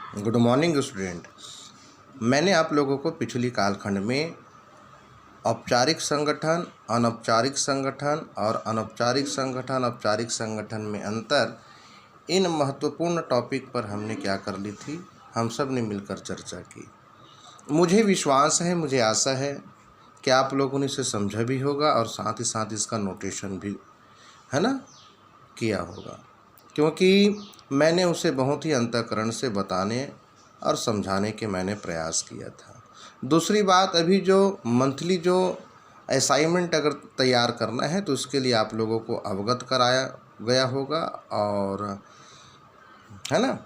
Good morning student. मैंने आप लोगों को पिछली कालखंड में औपचारिक संगठन, अनौपचारिक संगठन और औपचारिक संगठन में अंतर, इन महत्वपूर्ण टॉपिक पर हमने क्या कर ली थी, हम सब ने मिलकर चर्चा की। मुझे विश्वास है, मुझे आशा है कि आप लोगों ने इसे समझा भी होगा और साथ ही साथ इसका नोटेशन भी है ना किया होगा, क्योंकि मैंने उसे बहुत ही अंतःकरण से बताने और समझाने के मैंने प्रयास किया था। दूसरी बात, अभी जो मंथली जो असाइनमेंट अगर तैयार करना है तो उसके लिए आप लोगों को अवगत कराया गया होगा और है ना,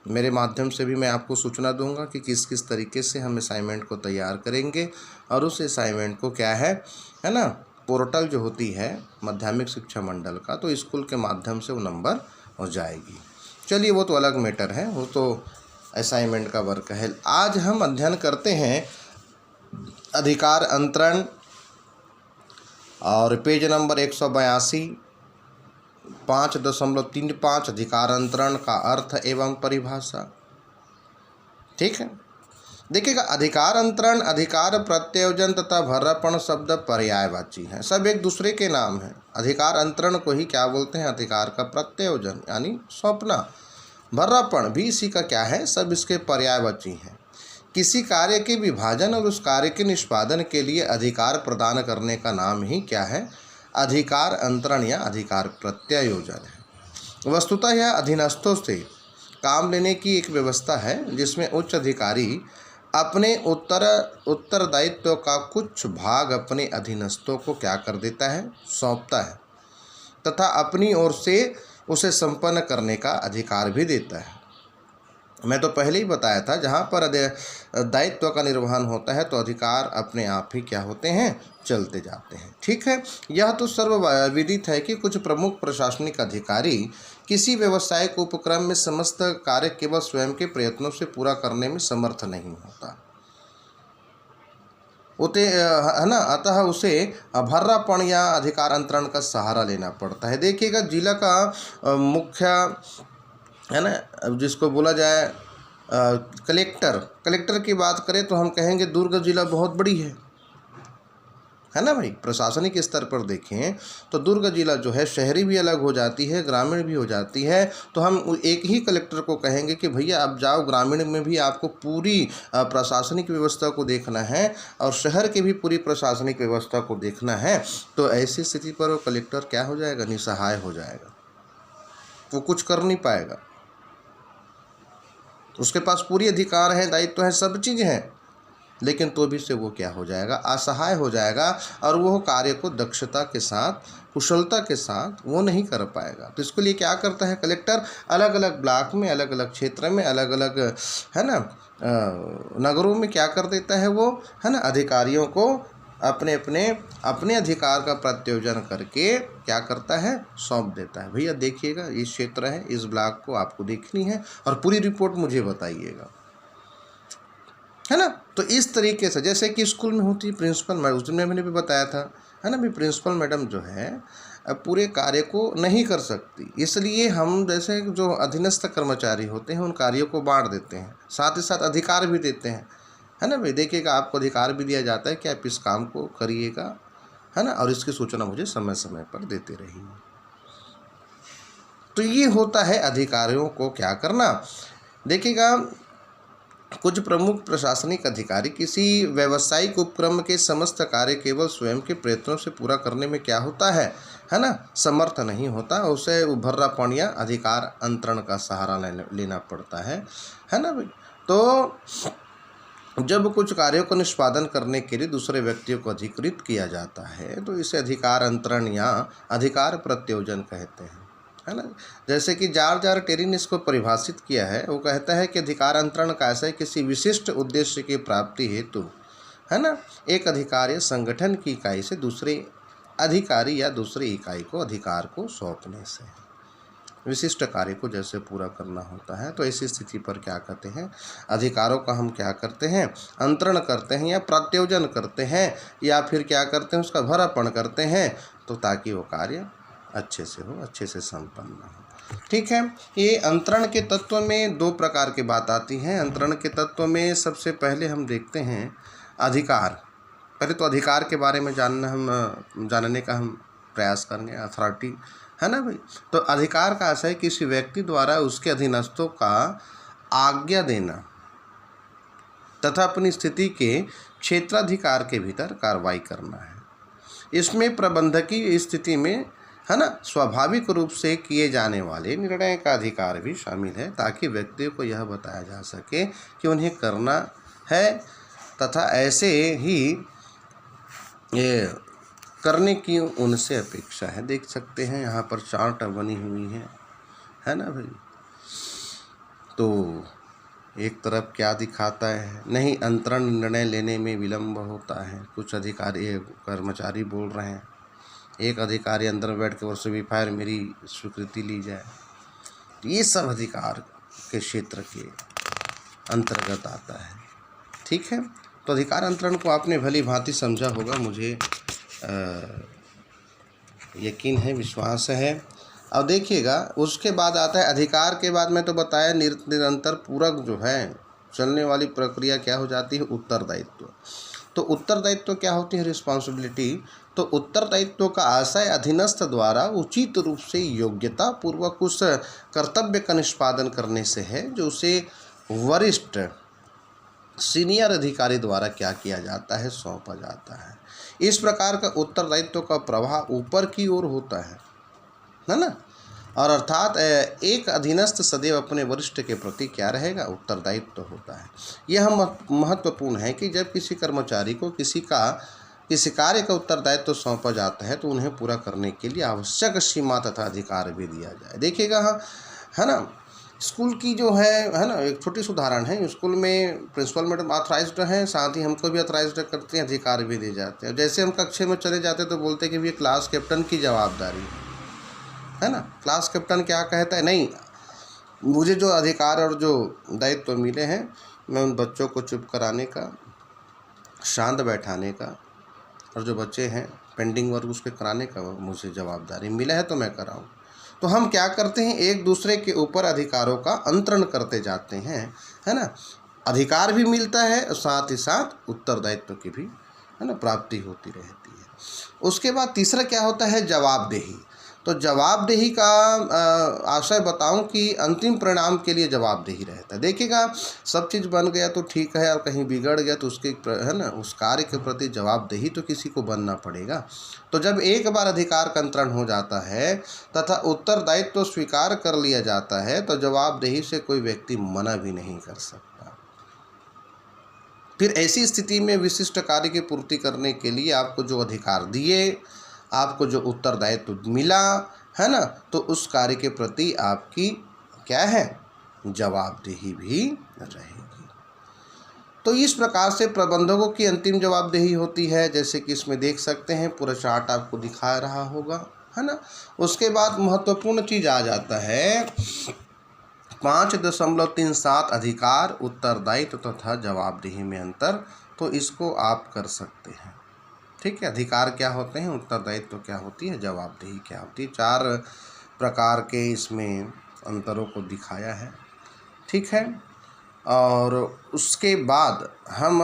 मेरे माध्यम से भी मैं आपको सूचना दूंगा कि किस किस तरीके से हम असाइनमेंट को तैयार करेंगे और उस असाइनमेंट को क्या है ना, पोर्टल जो होती है माध्यमिक शिक्षा मंडल का, तो स्कूल के माध्यम से वो नंबर हो जाएगी। चलिए, वो तो अलग मैटर है, वो तो असाइनमेंट का वर्क है। आज हम अध्ययन करते हैं अधिकार अंतरण और पेज नंबर 182, 5.35 अधिकार अंतरण का अर्थ एवं परिभाषा। ठीक है, देखिएगा, अधिकार अंतरण, अधिकार प्रत्योजन तथा भर्रापण शब्द पर्यायवाची हैं, सब एक दूसरे के नाम हैं। अधिकार अंतरण को ही क्या बोलते हैं, अधिकार का प्रत्योजन यानी सौंपना। भर्रापण भी इसी का क्या है, सब इसके पर्यायवाची हैं। किसी कार्य के विभाजन और उस कार्य के निष्पादन के लिए अधिकार प्रदान करने का नाम ही क्या है, अधिकार अंतरण या अधिकार प्रत्यायोजन है। वस्तुतः यह अधीनस्थों से काम लेने की एक व्यवस्था है जिसमें उच्च अधिकारी अपने उत्तरदायित्व का कुछ भाग अपने अधीनस्थों को क्या कर देता है, सौंपता है तथा अपनी ओर से उसे संपन्न करने का अधिकार भी देता है। मैं तो पहले ही बताया था, जहाँ पर दायित्व का निर्वहन होता है तो अधिकार अपने आप ही क्या होते हैं, चलते जाते हैं। ठीक है, यह तो सर्वविदित है कि कुछ प्रमुख प्रशासनिक अधिकारी किसी व्यावसायिक उपक्रम में समस्त कार्य केवल स्वयं के प्रयत्नों से पूरा करने में समर्थ नहीं होता है ना, अतः उसे भर्रापण या अधिकार अंतरण का सहारा लेना पड़ता है। देखिएगा, जिला का मुख्य है ना, जिसको बोला जाए कलेक्टर की बात करें तो हम कहेंगे दुर्ग जिला बहुत बड़ी है ना भाई। प्रशासनिक स्तर पर देखें तो दुर्ग जिला जो है, शहरी भी अलग हो जाती है, ग्रामीण भी हो जाती है। तो हम एक ही कलेक्टर को कहेंगे कि भैया आप जाओ, ग्रामीण में भी आपको पूरी प्रशासनिक व्यवस्था को देखना है और शहर की भी पूरी प्रशासनिक व्यवस्था को देखना है। तो ऐसी स्थिति पर वो कलेक्टर क्या हो जाएगा, निसहाय हो जाएगा, वो कुछ कर नहीं पाएगा। उसके पास पूरी अधिकार है, दायित्व है, सब चीज़ है, लेकिन तो भी से वो क्या हो जाएगा, असहाय हो जाएगा और वो कार्य को दक्षता के साथ, कुशलता के साथ वो नहीं कर पाएगा। तो इसके लिए क्या करता है कलेक्टर, अलग अलग ब्लॉक में, अलग अलग क्षेत्र में, अलग अलग है ना नगरों में क्या कर देता है वो, है ना, अधिकारियों को अपने अधिकार का प्रत्योजन करके क्या करता है, सौंप देता है। भैया देखिएगा, इस क्षेत्र है, इस ब्लॉक को आपको देखनी है और पूरी रिपोर्ट मुझे बताइएगा, है ना। तो इस तरीके से, जैसे कि स्कूल में होती है प्रिंसिपल मैडम, उस दिन मैंने भी बताया था, है ना भी, प्रिंसिपल मैडम जो है पूरे कार्य को नहीं कर सकती, इसलिए हम जैसे जो अधीनस्थ कर्मचारी होते हैं उन कार्यों को बांट देते हैं, साथ ही साथ अधिकार भी देते हैं, है ना भाई। देखिएगा, आपको अधिकार भी दिया जाता है कि आप इस काम को करिएगा, है ना, और इसकी सूचना मुझे समय समय पर देते रहिए। तो ये होता है अधिकारियों को क्या करना। देखिएगा, कुछ प्रमुख प्रशासनिक अधिकारी किसी व्यावसायिक उपक्रम के समस्त कार्य केवल स्वयं के प्रयत्नों से पूरा करने में क्या होता है ना, समर्थ नहीं होता, उसे भर्रापण या अधिकार अंतरण का सहारा लेना पड़ता है ना भाई। तो जब कुछ कार्यों को निष्पादन करने के लिए दूसरे व्यक्तियों को अधिकृत किया जाता है तो इसे अधिकार अंतरण या अधिकार प्रत्योजन कहते हैं, है ना। जैसे कि जॉर्ज टेरी ने इसको परिभाषित किया है, वो कहता है कि अधिकार अंतरण का ऐसा है, किसी विशिष्ट उद्देश्य की प्राप्ति हेतु, है ना, एक अधिकार या संगठन की इकाई से दूसरे अधिकारी या दूसरी इकाई को अधिकार को सौंपने से विशिष्ट कार्य को जैसे पूरा करना होता है। तो ऐसी स्थिति पर क्या कहते हैं, अधिकारों का हम क्या करते हैं, अंतरण करते हैं या प्रत्योजन करते हैं या फिर क्या करते हैं, उसका भरापण करते हैं, तो ताकि वो कार्य अच्छे से हो, अच्छे से संपन्न हो। ठीक है। ये अंतरण के तत्व में दो प्रकार की बात आती है। अंतरण के तत्व में सबसे पहले हम देखते हैं अधिकार। पहले तो अधिकार के बारे में जानने का हम प्रयास करेंगे। अथॉरिटी है ना भाई। तो अधिकार का आशय किसी व्यक्ति द्वारा उसके अधीनस्थों का आज्ञा देना तथा अपनी स्थिति के क्षेत्राधिकार के भीतर कार्रवाई करना है। इसमें प्रबंधकीय स्थिति में है ना स्वाभाविक रूप से किए जाने वाले निर्णय का अधिकार भी शामिल है, ताकि व्यक्तियों को यह बताया जा सके कि उन्हें करना है तथा ऐसे ही ये करने की उनसे अपेक्षा है। देख सकते हैं यहाँ पर चार्ट बनी हुई है ना भाई। तो एक तरफ क्या दिखाता है, नहीं अंतरण निर्णय लेने में विलंब होता है। कुछ अधिकारी कर्मचारी बोल रहे हैं, एक अधिकारी अंदर बैठ के वर्ष भी फायर मेरी स्वीकृति ली जाए। ये सब अधिकार के क्षेत्र के अंतर्गत आता है। ठीक है। तो अधिकार अंतरण को आपने भली भांति समझा होगा, मुझे यकीन है, विश्वास है। अब देखिएगा उसके बाद आता है अधिकार के बाद में तो बताया निरंतर पूरक जो है चलने वाली प्रक्रिया क्या हो जाती है, उत्तरदायित्व। तो उत्तरदायित्व क्या होती है, रिस्पॉन्सिबिलिटी। तो उत्तरदायित्व का आशय अधीनस्थ द्वारा उचित रूप से योग्यता पूर्वक उस कर्तव्य का निष्पादन करने से है जो उसे वरिष्ठ सीनियर अधिकारी द्वारा क्या किया जाता है, सौंपा जाता है। इस प्रकार का उत्तरदायित्व का प्रवाह ऊपर की ओर होता है ना। और अर्थात एक अधीनस्थ सदैव अपने वरिष्ठ के प्रति क्या रहेगा, उत्तरदायित्व होता है। यह महत्वपूर्ण है कि जब किसी कर्मचारी को किसी कार्य का उत्तरदायित्व सौंपा जाता है तो उन्हें पूरा करने के लिए आवश्यक सीमा तथा अधिकार भी दिया जाए। देखिएगा है ना, स्कूल की जो है ना, एक छोटी सी उदाहरण है। स्कूल में प्रिंसिपल मैडम ऑथराइज्ड हैं, साथ ही हमको भी ऑथराइज्ड करते हैं, अधिकार भी दिए जाते हैं। जैसे हम कक्षा में चले जाते हैं तो बोलते हैं कि ये क्लास कैप्टन की जवाबदारी है ना। क्लास कैप्टन क्या कहता है, नहीं मुझे जो अधिकार और जो दायित्व मिले हैं, मैं उन बच्चों को चुप कराने का, शांत बैठाने का, और जो बच्चे हैं पेंडिंग वर्क उसके कराने का मुझे जवाबदारी मिला है तो मैं कराऊँ। तो हम क्या करते हैं, एक दूसरे के ऊपर अधिकारों का अंतरण करते जाते हैं, है ना। अधिकार भी मिलता है और साथ ही साथ उत्तरदायित्व की भी है ना प्राप्ति होती रहती है। उसके बाद तीसरा क्या होता है, जवाबदेही। तो जवाबदेही का आशय बताऊं कि अंतिम परिणाम के लिए जवाबदेही रहता है। देखिएगा सब चीज़ बन गया तो ठीक है, और कहीं बिगड़ गया तो उसके है ना उस कार्य के प्रति जवाबदेही तो किसी को बनना पड़ेगा। तो जब एक बार अधिकार का अंतरण हो जाता है तथा उत्तरदायित्व तो स्वीकार कर लिया जाता है तो जवाबदेही से कोई व्यक्ति मना भी नहीं कर सकता। फिर ऐसी स्थिति में विशिष्ट कार्य की पूर्ति करने के लिए आपको जो अधिकार दिए, आपको जो उत्तरदायित्व मिला है ना, तो उस कार्य के प्रति आपकी क्या है, जवाबदेही भी रहेगी। तो इस प्रकार से प्रबंधकों की अंतिम जवाबदेही होती है, जैसे कि इसमें देख सकते हैं, पूरा चार्ट आपको दिखा रहा होगा है ना। उसके बाद महत्वपूर्ण चीज़ आ जाता है 5.37 अधिकार, उत्तरदायित्व तथा जवाबदेही में अंतर। तो इसको आप कर सकते हैं। ठीक है। अधिकार क्या होते हैं, उत्तरदायित्व क्या होती है, जवाबदेही क्या होती है। 4 प्रकार के इसमें अंतरों को दिखाया है। ठीक है। और उसके बाद हम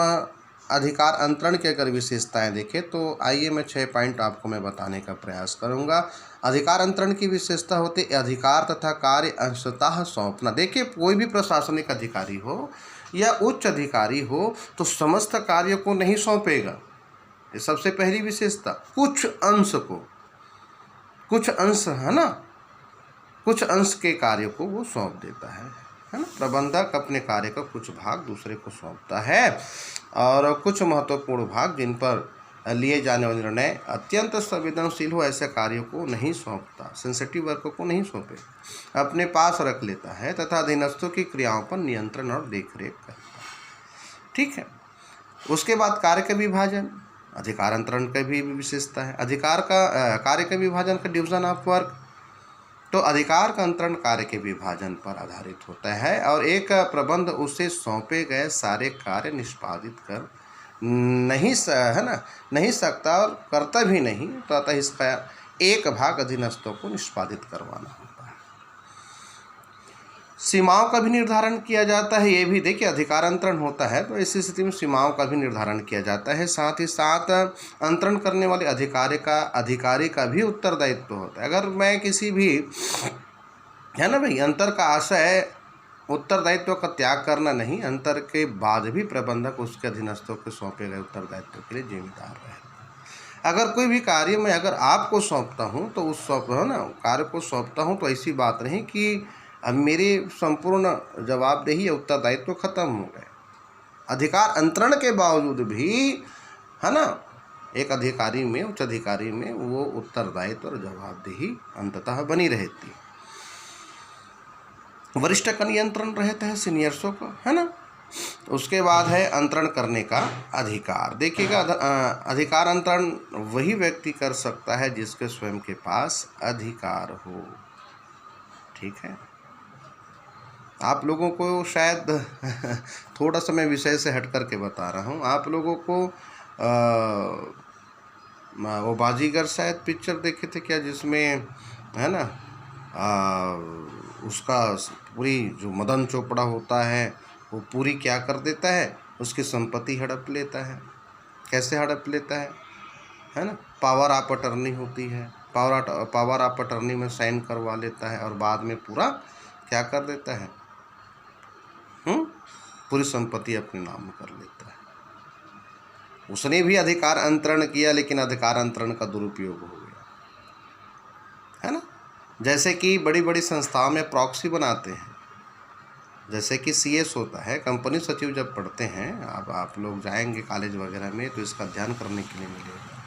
अधिकार अंतरण की अगर विशेषताएं देखें तो आइए मैं 6 पॉइंट आपको मैं बताने का प्रयास करूंगा। अधिकार अंतरण की विशेषता होती है अधिकार तथा कार्य अंशतः सौंपना। देखिए कोई भी प्रशासनिक अधिकारी हो या उच्च अधिकारी हो तो समस्त कार्य को नहीं सौंपेगा, ये सबसे पहली विशेषता। कुछ अंश है ना, कुछ अंश के कार्य को वो सौंप देता है ना। प्रबंधक अपने कार्य का कुछ भाग दूसरे को सौंपता है और कुछ महत्वपूर्ण भाग जिन पर लिए जाने वाले निर्णय अत्यंत संवेदनशील हो ऐसे कार्यों को नहीं सौंपता, सेंसिटिव वर्क को नहीं सौंपे, अपने पास रख लेता है तथा अधीनस्थों की क्रियाओं पर नियंत्रण और देखरेख करता है। ठीक है। उसके बाद कार्य का विभाजन, अधिकार अंतरण का भी विशेषता है। अधिकार का कार्य के विभाजन का डिवीजन ऑफ वर्क। तो अधिकार का अंतरण कार्य के विभाजन पर आधारित होता है और एक प्रबंध उसे सौंपे गए सारे कार्य निष्पादित कर नहीं सकता और करता भी नहीं, तो अतः इसका एक भाग अधीनस्थों को निष्पादित करवाना होता है। सीमाओं का भी निर्धारण किया जाता है। ये भी देखिए अधिकार अंतरण होता है तो ऐसी स्थिति में सीमाओं का भी निर्धारण किया जाता है। साथ ही साथ अंतरण करने वाले अधिकारी का भी उत्तरदायित्व होता है। अगर मैं किसी भी, है ना भाई, अंतर का आशय उत्तरदायित्व का त्याग करना नहीं, अंतर के बाद भी प्रबंधक उसके अधीनस्थों को सौंपे गए उत्तरदायित्व के लिए जिम्मेदार रहे। अगर कोई भी कार्य मैं अगर आपको सौंपता हूँ तो उस कार्य को सौंपता हूँ तो ऐसी बात नहीं कि अब मेरी संपूर्ण जवाबदेही या उत्तरदायित्व खत्म हो गए। अधिकार अंतरण के बावजूद भी, है ना, एक अधिकारी में, उच्च अधिकारी में वो उत्तरदायित्व और जवाबदेही अंततः बनी रहती है। वरिष्ठ का नियंत्रण रहता है सीनियर्सों को, है ना। उसके बाद है अंतरण करने का अधिकार। देखिएगा अधिकार अंतरण वही व्यक्ति कर सकता है जिसके स्वयं के पास अधिकार हो। ठीक है, आप लोगों को शायद थोड़ा सा मैं विषय से हट करके बता रहा हूँ। आप लोगों को वो बाजीगर शायद पिक्चर देखे थे क्या, जिसमें, है ना, उसका पूरी जो मदन चोपड़ा होता है वो पूरी क्या कर देता है, उसकी संपत्ति हड़प लेता है। कैसे हड़प लेता है ना, पावर ऑफ अटर्नी होती है, पावर ऑफ अटर्नी में साइन करवा लेता है और बाद में पूरा क्या कर देता है, पूरी संपत्ति अपने नाम कर लेता है। उसने भी अधिकार अंतरण किया लेकिन अधिकार अंतरण का दुरुपयोग हो गया, है ना। जैसे कि बड़ी बड़ी संस्थाओं में प्रॉक्सी बनाते हैं, जैसे कि CS होता है, कंपनी सचिव जब पढ़ते हैं, अब आप लोग जाएंगे कॉलेज वगैरह में तो इसका अध्ययन करने के लिए मिलेगा।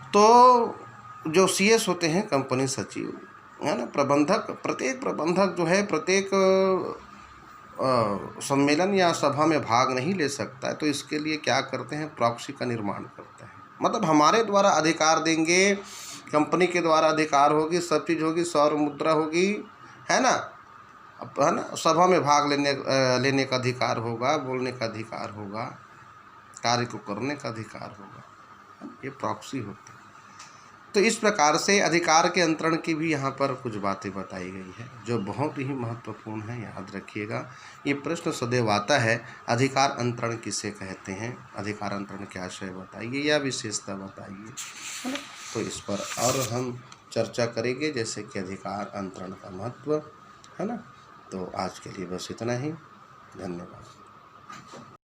तो जो CS होते हैं कंपनी सचिव, है ना, प्रबंधक, प्रत्येक प्रबंधक जो है प्रत्येक सम्मेलन या सभा में भाग नहीं ले सकता है। तो इसके लिए क्या करते हैं, प्रॉक्सी का निर्माण करते हैं। मतलब हमारे द्वारा अधिकार देंगे, कंपनी के द्वारा अधिकार होगी, सब चीज़ होगी, सौर मुद्रा होगी, है ना, सभा में भाग लेने का अधिकार होगा, बोलने का अधिकार होगा, कार्य को करने का अधिकार होगा। ये प्रॉक्सी होती है। तो इस प्रकार से अधिकार के अंतरण की भी यहाँ पर कुछ बातें बताई गई है जो बहुत ही महत्वपूर्ण है, याद रखिएगा। ये प्रश्न सदैव आता है, अधिकार अंतरण किसे कहते हैं, अधिकार अंतरण के आशय बताइए या विशेषता बताइए, है ना। तो इस पर और हम चर्चा करेंगे, जैसे कि अधिकार अंतरण का महत्व, है ना। तो आज के लिए बस इतना ही, धन्यवाद।